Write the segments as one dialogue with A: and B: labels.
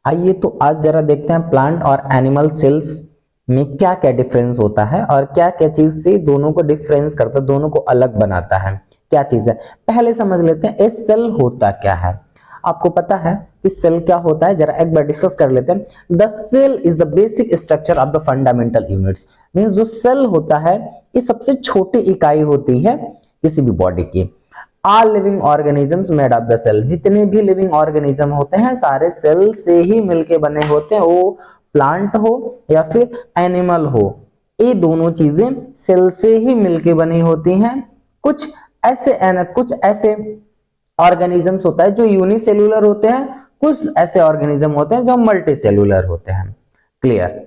A: आइए तो आज जरा देखते हैं प्लांट और एनिमल सेल्स में क्या क्या डिफरेंस होता है और क्या क्या चीज से दोनों को डिफरेंस करता है, दोनों को अलग बनाता है, क्या चीज है। पहले समझ लेते हैं ए सेल होता क्या है। आपको पता है कि सेल क्या होता है, जरा एक बार डिस्कस कर लेते हैं। The cell is the basic structure of the fundamental units. Means जो सेल होता है ये सबसे छोटी इकाई होती है किसी भी बॉडी की। All living organisms made of the cell, जितने भी लिविंग ऑर्गेनिज्म होते हैं सारे सेल से ही मिलके बने होते हैं, वो प्लांट हो या फिर एनिमल हो, ये दोनों चीजें सेल से ही मिलके बनी होती हैं। कुछ ऐसे ऑर्गेनिजम्स होता है जो यूनिसेल्युलर होते हैं, कुछ ऐसे ऑर्गेनिज्म होते हैं जो मल्टी सेल्युलर होते हैं। क्लियर।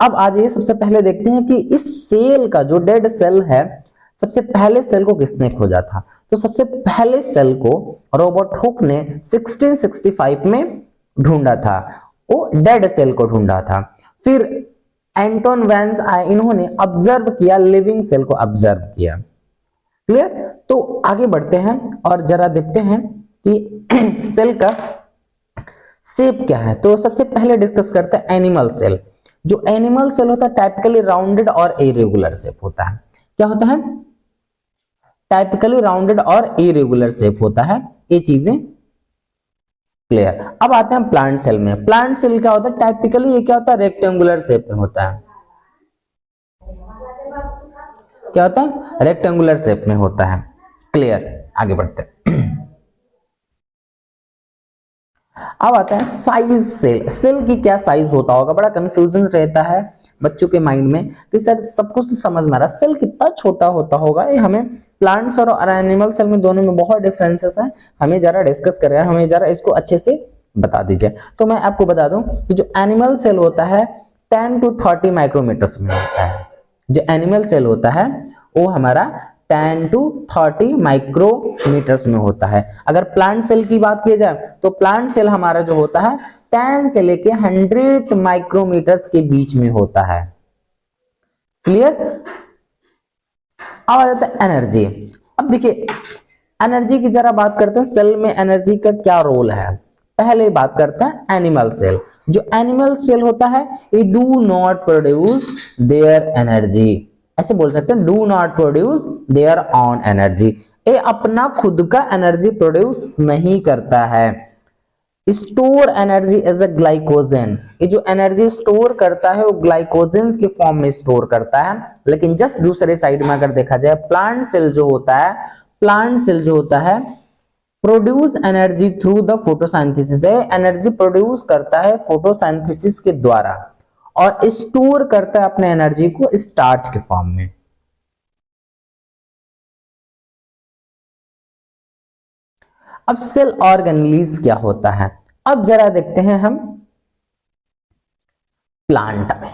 A: अब आज ये सबसे पहले देखते हैं कि इस सेल का जो डेड सेल है, सबसे पहले सेल को किसने खोजा था। तो सबसे पहले सेल को रॉबर्ट हुक ने 1665 में ढूंढा था, वो डेड सेल को ढूंढा था। फिर एंटोन वैन्स आए, इन्होंने ऑब्जर्व किया, लिविंग सेल को ऑब्जर्व किया। क्लियर। तो आगे बढ़ते हैं और जरा देखते हैं कि सेल का शेप क्या है। तो सबसे पहले डिस्कस करते हैं एनिमल सेल। जो एनिमल सेल होता है टाइपिकली राउंडेड और इरेगुलर शेप होता है। क्या होता है? टाइपिकली राउंडेड और इरेगुलर शेप होता है, ये चीजें क्लियर। अब आते हैं प्लांट सेल में। प्लांट सेल क्या होता है? टाइपिकली ये क्या होता है? रेक्टेंगुलर शेप में होता है। क्या होता है? रेक्टेंगुलर शेप में होता है। क्लियर। आगे बढ़ते हैं। अब आता है साइज सेल। सेल की क्या साइज होता होगा, बड़ा कंफ्यूजन रहता है बच्चों के माइंड में। किस तरह सब कुछ तो समझ में आ रहा, सेल कितना छोटा होता होगा, ये हमें प्लांट्स और एनिमल सेल में दोनों में बहुत डिफरेंसेस है, हमें जरा डिस्कस कर रहे हैं, हमें जरा इसको अच्छे से बता दीजिए। तो मैं आपको बता दूं कि जो एनिमल सेल होता है 10 to 30 माइक्रोमीटर्स में होता है। जो एनिमल सेल होता है वो हमारा 10 to 30 माइक्रोमीटर्स में होता है। अगर प्लांट सेल की बात की जाए तो प्लांट सेल हमारा जो होता है 10 से लेके 100 माइक्रोमीटर्स के बीच में होता है। क्लियर। अब आ जाता है एनर्जी। अब देखिए एनर्जी की जरा बात करते हैं, सेल में एनर्जी का क्या रोल है। पहले बात करते हैं एनिमल सेल। जो एनिमल सेल होता है ये do not produce their energy, ऐसे बोल सकते हैं, do not produce their own energy. ये अपना खुद का एनर्जी प्रोड्यूस नहीं करता है। Store energy as a glycogen, ये जो एनर्जी स्टोर करता है वो ग्लाइकोजन के फॉर्म में स्टोर करता है। लेकिन जस्ट दूसरे साइड में अगर देखा जाए प्लांट सेल जो होता है, प्लांट सेल जो होता है produce energy through the photosynthesis, energy produce करता है फोटोसिंथेसिस के द्वारा और स्टोर करता है अपने एनर्जी को स्टार्च के फॉर्म में। अब सेल ऑर्गेनेलिज क्या होता है, अब जरा देखते हैं हम प्लांट में।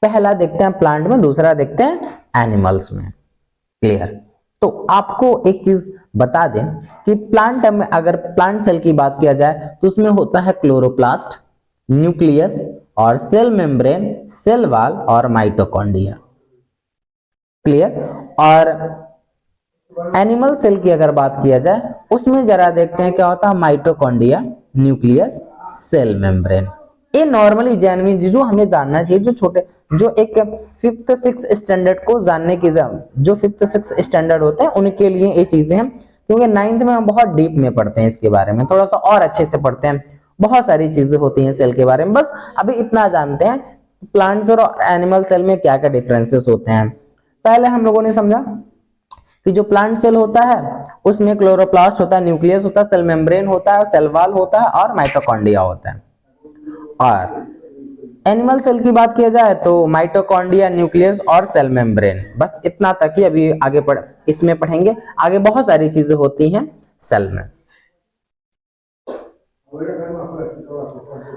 A: पहला देखते हैं प्लांट में, दूसरा देखते हैं एनिमल्स में। क्लियर। तो आपको एक चीज बता दें कि प्लांट में अगर प्लांट सेल की बात किया जाए तो उसमें होता है क्लोरोप्लास्ट, न्यूक्लियस और सेल मेम्ब्रेन, सेल वॉल और माइटोकॉन्ड्रिया। क्लियर। और एनिमल सेल की अगर बात किया जाए उसमें जरा देखते हैं क्या होता है, माइटोकॉन्ड्रिया, न्यूक्लियस, सेल मेम्ब्रेन। ये नॉर्मली जेनविन जो हमें जानना चाहिए, जो छोटे जो एक 5th 6th स्टैंडर्ड को जानने की, जो 5th 6th स्टैंडर्ड होते हैं उनके लिए ये चीजें हैं, क्योंकि 9th में हम बहुत डीप में पढ़ते हैं इसके बारे में, थोड़ा सा और अच्छे से पढ़ते हैं, बहुत सारी चीजें होती हैं सेल के बारे में। बस अभी इतना जानते हैं प्लांट्स और एनिमल सेल में क्या क्या डिफरेंसेस होते हैं। पहले हम लोगों ने समझा कि जो प्लांट सेल होता है उसमें क्लोरोप्लास्ट होता है, न्यूक्लियस होता है, सेल मेम्ब्रेन होता है, सेल वॉल होता है और माइटोकॉन्ड्रिया होता है। और एनिमल सेल की बात किया जाए तो माइटोकॉन्ड्रिया, न्यूक्लियस और सेल मेम्ब्रेन, बस इतना तक ही अभी आगे इसमें पढ़ेंगे। आगे बहुत सारी चीजें होती हैं सेल में।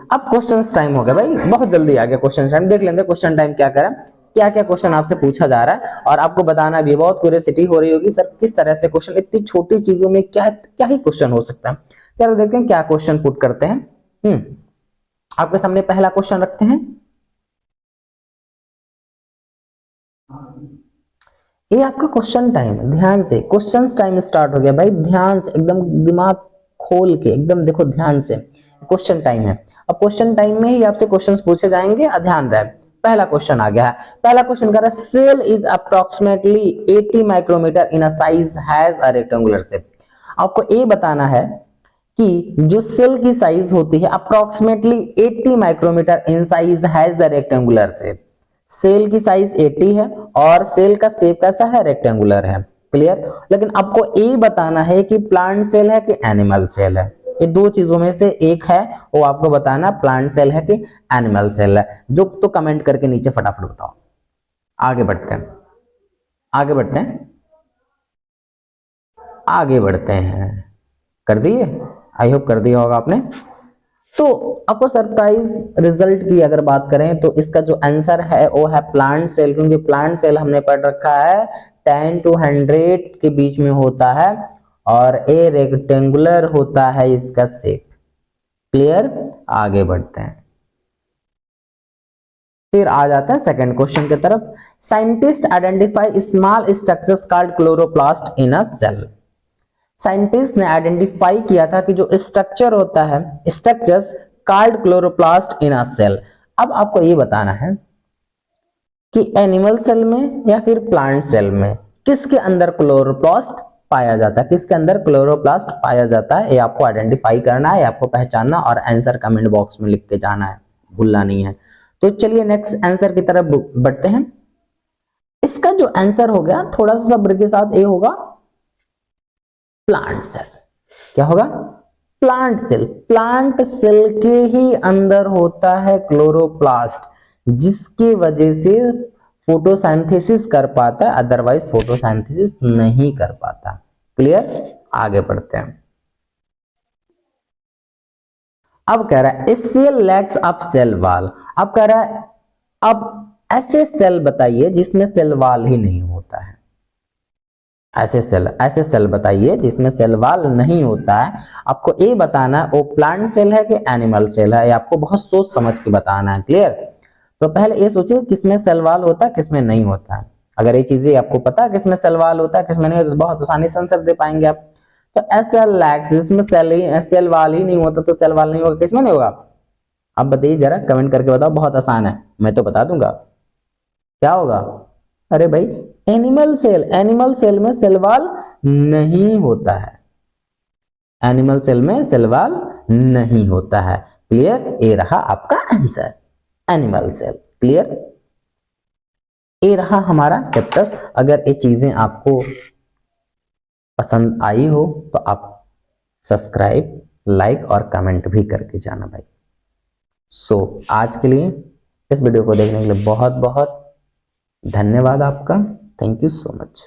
A: अब क्वेश्चन टाइम हो गया भाई, बहुत जल्दी आ गया क्वेश्चन टाइम। देख लेंगे क्वेश्चन टाइम क्या करें, क्या क्या क्वेश्चन आपसे पूछा जा रहा है और आपको बताना भी बहुत क्यूरियोसिटी हो रही होगी सर किस तरह से क्वेश्चन, इतनी छोटी चीजों में क्या क्या ही क्वेश्चन हो सकता है। चलो देखते हैं क्या क्वेश्चन पुट करते हैं। आपके सामने पहला क्वेश्चन रखते हैं, ये आपका क्वेश्चन टाइम है, ध्यान से क्वेश्चन टाइम स्टार्ट हो गया भाई, ध्यान से एकदम दिमाग खोल के एकदम देखो ध्यान से, क्वेश्चन टाइम है। अब क्वेश्चन टाइम में ही आपसे क्वेश्चंस पूछे जाएंगे, ध्यान रहे। पहला क्वेश्चन आ गया है, पहला क्वेश्चन कह रहा है cell is approximately 80 micrometer in a size has a rectangular shape. आपको ये बताना है कि जो सेल की साइज होती है approximately 80 micrometer in size has the rectangular shape. Cell की साइज 80 है और सेल का शेप कैसा है, रेक्टेंगुलर है। क्लियर। लेकिन आपको ये बताना है कि प्लांट सेल है कि एनिमल सेल है, ये दो चीजों में से एक है, वो आपको बताना प्लांट सेल है कि एनिमल सेल है। जो तो कमेंट करके नीचे फटाफट बताओ। आगे बढ़ते हैं, आगे बढ़ते हैं, आगे बढ़ते हैं। कर दिए, आई होप कर दिया होगा आपने। तो आपको सरप्राइज रिजल्ट की अगर बात करें तो इसका जो आंसर है वो है प्लांट सेल, क्योंकि प्लांट सेल हमने पढ़ रखा है 10 to 100 के बीच में होता है और ए रेक्टेंगुलर होता है इसका शेप। क्लियर। आगे बढ़ते हैं, फिर आ जाता है सेकंड क्वेश्चन की तरफ। Scientist identify small structures called chloroplast in a cell. Scientist ने आइडेंटिफाई किया था कि जो स्ट्रक्चर होता है, structures called chloroplast in a cell. अब आपको ये बताना है कि एनिमल सेल में या फिर प्लांट सेल में किसके अंदर क्लोरोप्लास्ट पाया जाता है, किसके अंदर क्लोरोप्लास्ट पाया जाता है, ये आपको आइडेंटिफाई करना है, आपको पहचानना और आंसर कमेंट बॉक्स में लिख के जाना है, भूलना नहीं है। तो चलिए नेक्स्ट आंसर की तरफ बढ़ते हैं। इसका जो आंसर हो गया थोड़ा सा सब्र के साथ, ये होगा प्लांट सेल। क्या होगा, प्लांट सेल। प्लांट सेल के ही अंदर होता है क्लोरोप्लास्ट, जिसकी वजह से फोटोसिंथेसिस कर पाता है, अदरवाइज फोटोसिंथेसिस नहीं कर पाता। क्लियर। आगे बढ़ते हैं। अब कह रहा है cell lacks of cell wall. अब कह रहा है अब ऐसे सेल बताइए जिसमें सेल वॉल ही नहीं होता है। ऐसे सेल बताइए जिसमें सेल वॉल नहीं होता है। आपको ये बताना वो प्लांट सेल है कि एनिमल सेल है, ये आपको बहुत सोच समझ के बताना है। क्लियर। तो पहले ये सोचिए किसमें सेल वॉल होता है किसमें नहीं होता है। अगर ये चीजें आपको पता है किसमें सेल वॉल होता है किसमें नहीं होता तो बहुत आसानी से आंसर दे पाएंगे आप। तो एसेल लैक्स, जिसमें सेल वॉल ही नहीं होता तो सेल वॉल नहीं होगा, किसमें नहीं होगा। अब बताइए जरा, कमेंट करके बताओ, बहुत आसान है, मैं तो बता दूंगा क्या होगा। अरे भाई एनिमल सेल, एनिमल सेल में सेल वॉल नहीं होता है, एनिमल सेल में सेल वॉल नहीं होता है। क्लियर। ये रहा आपका आंसर, एनिमल सेल। क्लियर। ये रहा हमारा चैप्टर। अगर ये चीजें आपको पसंद आई हो तो आप सब्सक्राइब, लाइक और कमेंट भी करके जाना भाई। आज के लिए इस वीडियो को देखने के लिए बहुत बहुत धन्यवाद आपका। Thank you so much.